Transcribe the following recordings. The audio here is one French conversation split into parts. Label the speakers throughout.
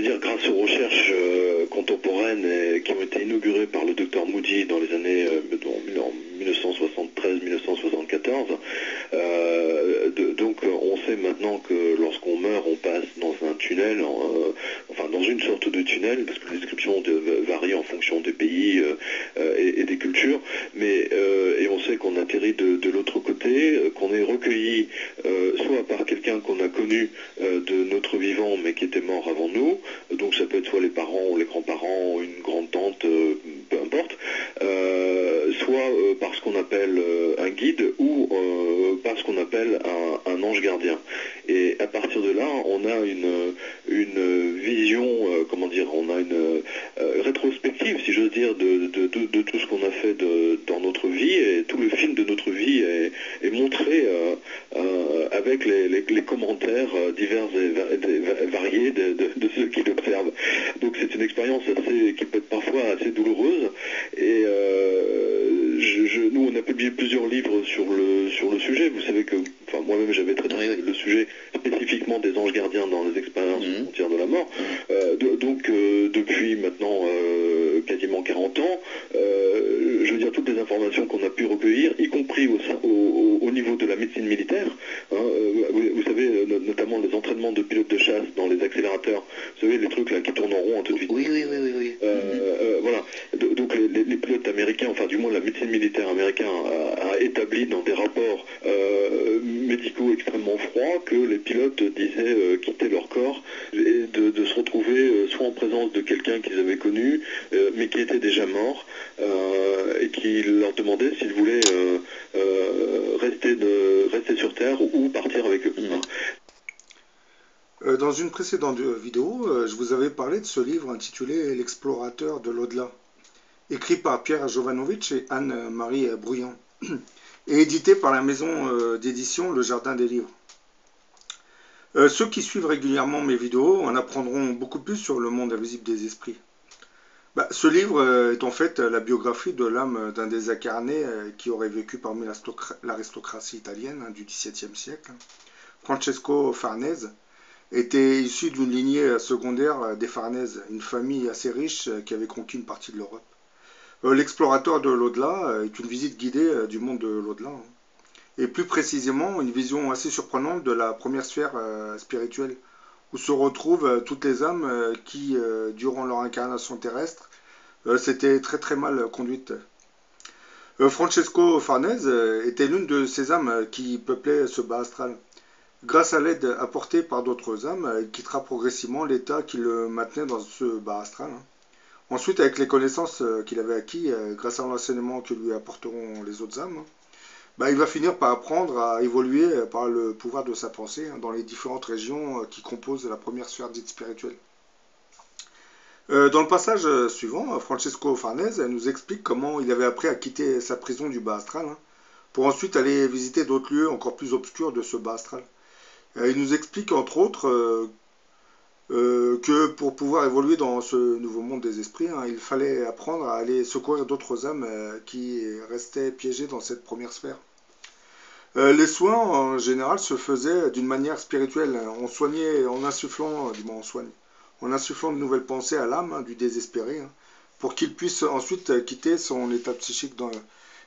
Speaker 1: veux dire, grâce aux recherches contemporaines qui ont été inaugurées par le docteur Moody dans les années en 1973-1974, donc on sait maintenant que lorsqu'on meurt, on passe dans un tunnel, enfin dans une sorte de tunnel, parce que les descriptions varient en fonction des pays et des cultures, mais et on sait qu'on atterrit de l'autre côté, qu'on est recueilli soit par quelqu'un qu'on a connu de notre vivant mais qui était mort avant nous, donc ça peut être soit les parents ou les grands-parents, une grande-tante, peu importe, soit par ce qu'on appelle un guide ou par ce qu'on appelle un ange gardien. Et à partir de là, on a une vision, comment dire, on a une rétrospective, si j'ose dire, de tout ce qu'on a fait dans notre vie, et tout le film de notre vie est montré avec les commentaires divers et variés de ceux qui l'observent. Donc c'est une expérience qui peut être parfois assez douloureuse, et nous on a publié plusieurs livres sur le sujet. Vous savez que moi-même j'avais traité le sujet spécifiquement des anges gardiens dans les expériences frontières de la mort. Donc depuis maintenant quasiment 40 ans, je veux dire, toutes les informations qu'on a pu recueillir, y compris au niveau de la médecine militaire, vous savez, notamment les entraînements de pilotes de chasse dans les accélérateurs, vous savez, les trucs là qui tournent en rond à toute vitesse.
Speaker 2: Oui.
Speaker 1: Voilà. Donc les pilotes américains, enfin du moins la médecine militaire américaine a établi dans des rapports médicaux extrêmement froids que les pilotes disaient quitter leur corps et de se retrouver soit en présence de quelqu'un qu'ils avaient connu, mais qui était déjà mort, et qui leur demandait s'ils voulaient rester sur Terre ou partir avec eux.
Speaker 3: Dans une précédente vidéo, je vous avais parlé de ce livre intitulé L'explorateur de l'au-delà, écrit par Pierre Jovanovic et Anne-Marie Brouillant, et édité par la maison d'édition Le Jardin des Livres. Ceux qui suivent régulièrement mes vidéos en apprendront beaucoup plus sur le monde invisible des esprits. Ce livre est en fait la biographie de l'âme d'un des incarnés qui aurait vécu parmi l'aristocratie italienne du XVIIe siècle. Francesco Farnese était issu d'une lignée secondaire des Farnese, une famille assez riche qui avait conquis une partie de l'Europe. L'explorateur de l'au-delà est une visite guidée du monde de l'au-delà, et plus précisément une vision assez surprenante de la première sphère spirituelle, où se retrouvent toutes les âmes qui, durant leur incarnation terrestre, s'étaient très mal conduites. Francesco Farnese était l'une de ces âmes qui peuplaient ce bas astral. Grâce à l'aide apportée par d'autres âmes, il quittera progressivement l'état qui le maintenait dans ce bas astral. Ensuite, avec les connaissances qu'il avait acquis, grâce à l'enseignement que lui apporteront les autres âmes, il va finir par apprendre à évoluer par le pouvoir de sa pensée dans les différentes régions qui composent la première sphère dite spirituelle. Dans le passage suivant, Francesco Farnese nous explique comment il avait appris à quitter sa prison du bas astral pour ensuite aller visiter d'autres lieux encore plus obscurs de ce bas astral. Il nous explique entre autres que pour pouvoir évoluer dans ce nouveau monde des esprits, il fallait apprendre à aller secourir d'autres âmes qui restaient piégées dans cette première sphère. Les soins en général se faisaient d'une manière spirituelle. On soignait en insufflant, en insufflant de nouvelles pensées à l'âme du désespéré, pour qu'il puisse ensuite quitter son état psychique.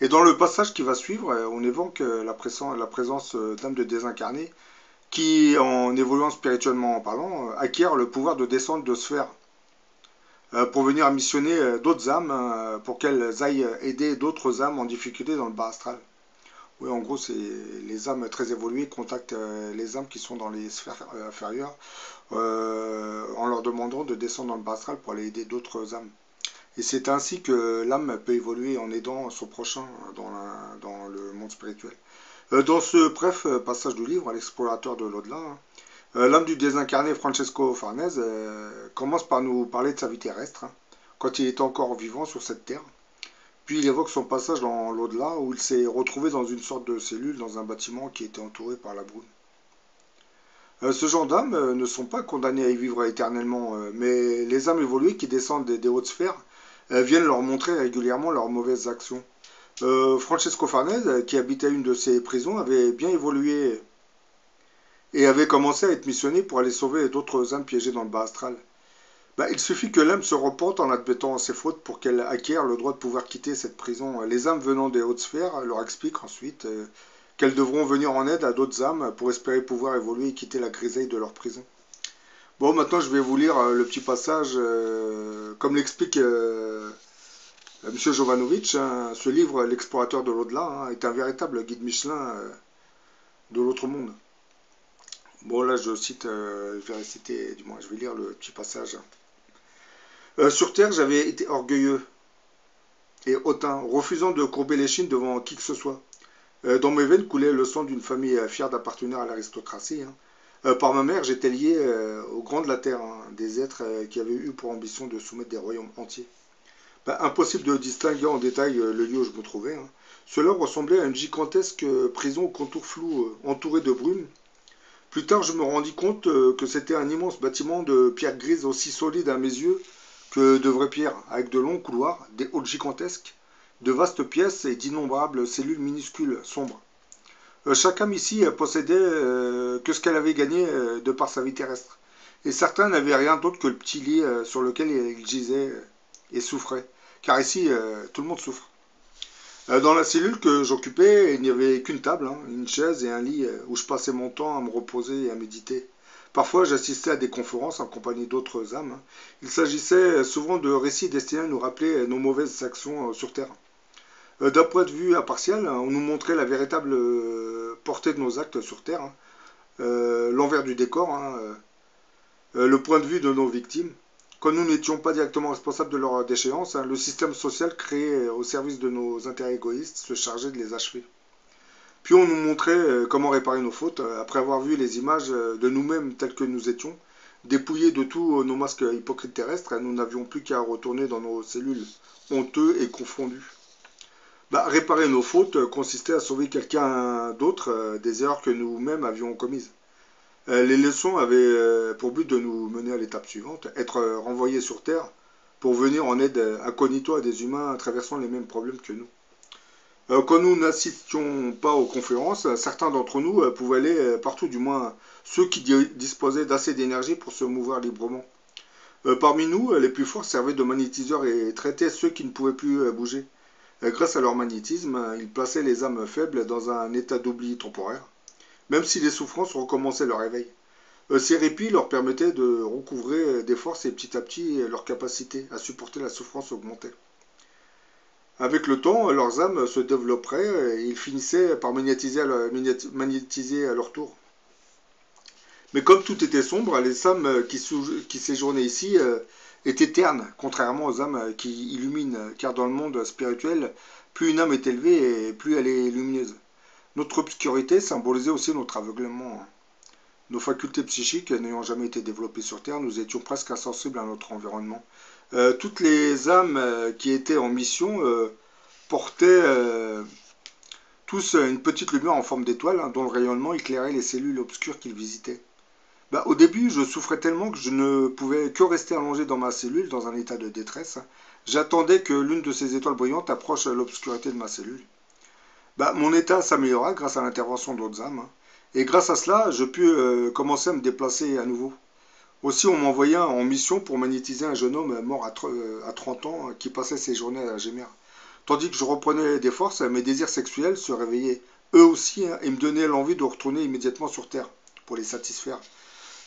Speaker 3: Et dans le passage qui va suivre, on évoque la présence d'âmes de désincarnés qui, en évoluant spirituellement en parlant, acquièrent le pouvoir de descendre de sphères pour venir missionner d'autres âmes pour qu'elles aillent aider d'autres âmes en difficulté dans le bas astral. Oui, en gros, c'est les âmes très évoluées contactent les âmes qui sont dans les sphères inférieures en leur demandant de descendre dans le bas astral pour aller aider d'autres âmes. Et c'est ainsi que l'âme peut évoluer en aidant son prochain dans le monde spirituel. Dans ce bref passage du livre, L'explorateur de l'au-delà, l'âme du désincarné Francesco Farnese commence par nous parler de sa vie terrestre, quand il était encore vivant sur cette terre. Puis il évoque son passage dans l'au-delà, où il s'est retrouvé dans une sorte de cellule dans un bâtiment qui était entouré par la brume. Ce genre d'âmes ne sont pas condamnées à y vivre éternellement, mais les âmes évoluées qui descendent des hautes sphères viennent leur montrer régulièrement leurs mauvaises actions. Francesco Farnese, qui habitait une de ces prisons, avait bien évolué et avait commencé à être missionné pour aller sauver d'autres âmes piégées dans le bas astral. Il suffit que l'âme se repente en admettant ses fautes pour qu'elle acquiert le droit de pouvoir quitter cette prison. Les âmes venant des hautes sphères leur expliquent ensuite qu'elles devront venir en aide à d'autres âmes pour espérer pouvoir évoluer et quitter la grisaille de leur prison. Bon, maintenant je vais vous lire le petit passage, comme l'explique M. Jovanovic, hein, ce livre, L'explorateur de l'au-delà, hein, est un véritable guide Michelin de l'autre monde. Bon, là je cite, je vais réciter, du moins je vais lire le petit passage. Sur Terre, j'avais été orgueilleux et hautain, refusant de courber l'échine devant qui que ce soit. Dans mes veines coulait le sang d'une famille fière d'appartenir à l'aristocratie. Hein. Par ma mère, j'étais lié aux grands de la terre, hein, des êtres qui avaient eu pour ambition de soumettre des royaumes entiers. Impossible de distinguer en détail le lieu où je me trouvais. Hein. Cela ressemblait à une gigantesque prison aux contours flous, entourée de brume. Plus tard, je me rendis compte que c'était un immense bâtiment de pierre grise aussi solide à mes yeux que de vraies pierres, avec de longs couloirs, des halls gigantesques, de vastes pièces et d'innombrables cellules minuscules, sombres. Chaque âme ici possédait que ce qu'elle avait gagné de par sa vie terrestre. Et certains n'avaient rien d'autre que le petit lit sur lequel ils gisaient et souffraient. Car ici, tout le monde souffre. Dans la cellule que j'occupais, il n'y avait qu'une table, hein, une chaise et un lit où je passais mon temps à me reposer et à méditer. Parfois, j'assistais à des conférences en compagnie d'autres âmes. Hein. Il s'agissait souvent de récits destinés à nous rappeler nos mauvaises actions sur Terre. D'un point de vue impartial, on nous montrait la véritable portée de nos actes sur Terre, hein, l'envers du décor, hein, le point de vue de nos victimes. Quand nous n'étions pas directement responsables de leur déchéance, hein, le système social créé au service de nos intérêts égoïstes se chargeait de les achever. Puis on nous montrait comment réparer nos fautes, après avoir vu les images de nous-mêmes tels que nous étions, dépouillés de tous nos masques hypocrites terrestres, nous n'avions plus qu'à retourner dans nos cellules, honteux et confondus. Réparer nos fautes consistait à sauver quelqu'un d'autre des erreurs que nous-mêmes avions commises. Les leçons avaient pour but de nous mener à l'étape suivante, être renvoyés sur Terre pour venir en aide incognito à des humains traversant les mêmes problèmes que nous. Quand nous n'assistions pas aux conférences, certains d'entre nous pouvaient aller partout, du moins ceux qui disposaient d'assez d'énergie pour se mouvoir librement. Parmi nous, les plus forts servaient de magnétiseurs et traitaient ceux qui ne pouvaient plus bouger. Grâce à leur magnétisme, ils plaçaient les âmes faibles dans un état d'oubli temporaire, même si les souffrances recommençaient leur réveil. Ces répits leur permettaient de recouvrer des forces et petit à petit leur capacité à supporter la souffrance augmentait. Avec le temps, leurs âmes se développeraient et ils finissaient par magnétiser à leur tour. Mais comme tout était sombre, les âmes qui séjournaient ici étaient ternes, contrairement aux âmes qui illuminent, car dans le monde spirituel, plus une âme est élevée et plus elle est lumineuse. Notre obscurité symbolisait aussi notre aveuglement. Nos facultés psychiques n'ayant jamais été développées sur Terre, nous étions presque insensibles à notre environnement. Toutes les âmes qui étaient en mission portaient tous une petite lumière en forme d'étoile, hein, dont le rayonnement éclairait les cellules obscures qu'ils visitaient. Au début, je souffrais tellement que je ne pouvais que rester allongé dans ma cellule, dans un état de détresse. J'attendais que l'une de ces étoiles brillantes approche l'obscurité de ma cellule. Mon état s'améliora grâce à l'intervention d'autres âmes. Hein. Et grâce à cela, je pus commencer à me déplacer à nouveau. Aussi, on m'envoya en mission pour magnétiser un jeune homme mort à 30 ans qui passait ses journées à gémir. Tandis que je reprenais des forces, mes désirs sexuels se réveillaient eux aussi hein, et me donnaient l'envie de retourner immédiatement sur Terre pour les satisfaire.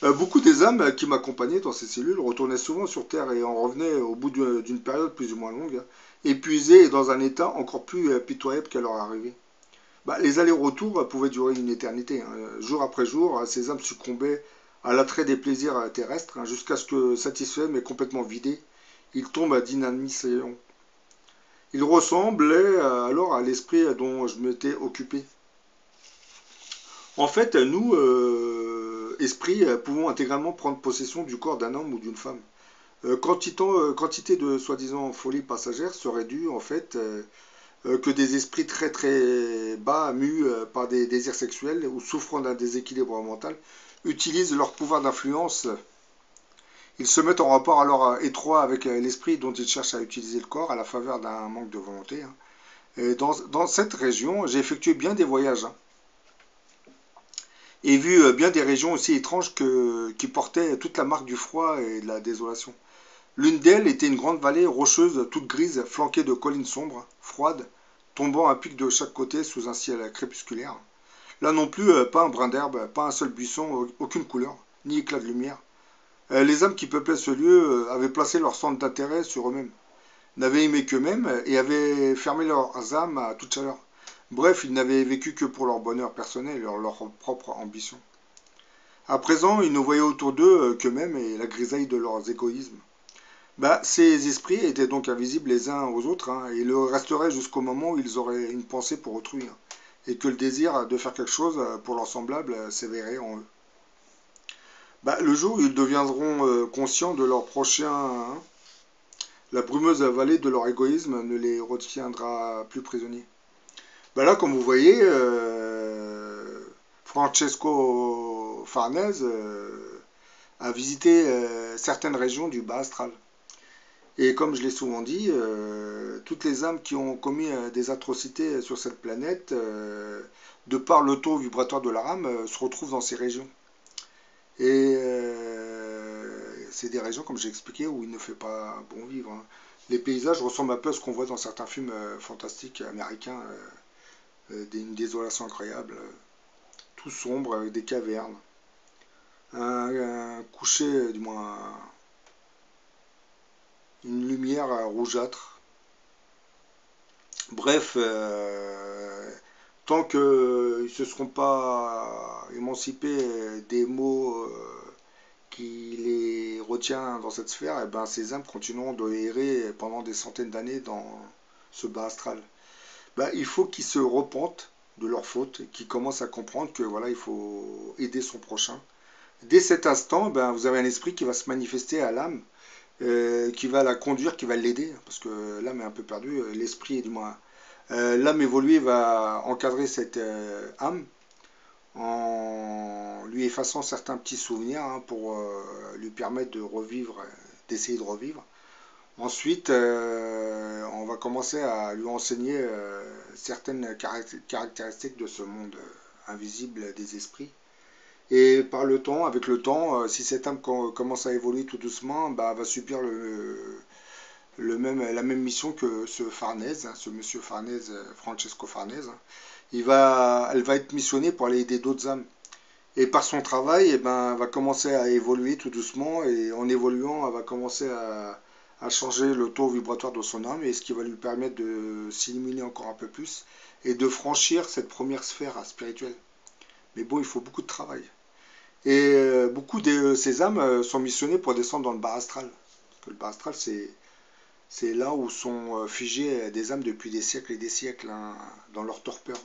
Speaker 3: Beaucoup des âmes qui m'accompagnaient dans ces cellules retournaient souvent sur Terre et en revenaient au bout d'une période plus ou moins longue, épuisées et dans un état encore plus pitoyable qu'à leur arrivée. Les allers-retours pouvaient durer une éternité. Hein. Jour après jour, ces âmes succombaient à l'attrait des plaisirs terrestres, hein, jusqu'à ce que, satisfaits mais complètement vidés, ils tombent d'inanition. Ils ressemblaient alors à l'esprit dont je m'étais occupé. En fait, nous, esprits, pouvons intégralement prendre possession du corps d'un homme ou d'une femme. Quantité de soi-disant folie passagère serait due, en fait, que des esprits très très bas, mus par des désirs sexuels ou souffrant d'un déséquilibre mental, utilisent leur pouvoir d'influence. Ils se mettent en rapport alors étroit avec l'esprit dont ils cherchent à utiliser le corps à la faveur d'un manque de volonté. Hein. Et dans cette région, j'ai effectué bien des voyages. Hein. et vu bien des régions aussi étranges qui portaient toute la marque du froid et de la désolation. L'une d'elles était une grande vallée rocheuse, toute grise, flanquée de collines sombres, froides, tombant à pic de chaque côté sous un ciel crépusculaire. Là non plus, pas un brin d'herbe, pas un seul buisson, aucune couleur, ni éclat de lumière. Les âmes qui peuplaient ce lieu avaient placé leur centre d'intérêt sur eux-mêmes, n'avaient aimé qu'eux-mêmes et avaient fermé leurs âmes à toute chaleur. Bref, ils n'avaient vécu que pour leur bonheur personnel et leur propre ambition. À présent, ils ne voyaient autour d'eux qu'eux-mêmes et la grisaille de leurs égoïsmes. Ces esprits étaient donc invisibles les uns aux autres, hein, et le resteraient jusqu'au moment où ils auraient une pensée pour autrui, hein, et que le désir de faire quelque chose pour leurs semblables s'éveillerait en eux. Le jour où ils deviendront conscients de leur prochain, hein, la brumeuse vallée de leur égoïsme ne les retiendra plus prisonniers. Là, comme vous voyez, Francesco Farnese a visité certaines régions du bas astral. Et comme je l'ai souvent dit, toutes les âmes qui ont commis des atrocités sur cette planète, de par le taux vibratoire de leur âme, se retrouvent dans ces régions. Et c'est des régions, comme j'ai expliqué, où il ne fait pas bon vivre, hein. Les paysages ressemblent un peu à ce qu'on voit dans certains films fantastiques américains, une désolation incroyable, tout sombre, avec des cavernes, un coucher, du moins une lumière rougeâtre. Bref, tant qu'ils ne se seront pas émancipés des maux qui les retient dans cette sphère, et ben ces âmes continueront de errer pendant des centaines d'années dans ce bas astral. Il faut qu'ils se repentent de leurs fautes, qu'ils commencent à comprendre que voilà, il faut aider son prochain. Dès cet instant, vous avez un esprit qui va se manifester à l'âme, qui va la conduire, qui va l'aider, parce que l'âme est un peu perdue, l'esprit, du moins, l'âme évoluée va encadrer cette âme en lui effaçant certains petits souvenirs, hein, pour lui permettre de revivre, d'essayer de revivre. Ensuite, on va commencer à lui enseigner certaines caractéristiques de ce monde invisible des esprits. Et par le temps, avec le temps, si cette âme commence à évoluer tout doucement, elle va subir la même mission que ce Farnese, hein, ce monsieur Farnese, Francesco Farnese. Elle va être missionnée pour aller aider d'autres âmes. Et par son travail, elle va commencer à évoluer tout doucement, et en évoluant, elle va commencer à changer le taux vibratoire de son âme, et ce qui va lui permettre de s'illuminer encore un peu plus et de franchir cette première sphère spirituelle. Mais bon, il faut beaucoup de travail. Et beaucoup de ces âmes sont missionnées pour descendre dans le bas astral. Parce que le bas astral, c'est là où sont figées des âmes depuis des siècles et des siècles, hein, dans leur torpeur.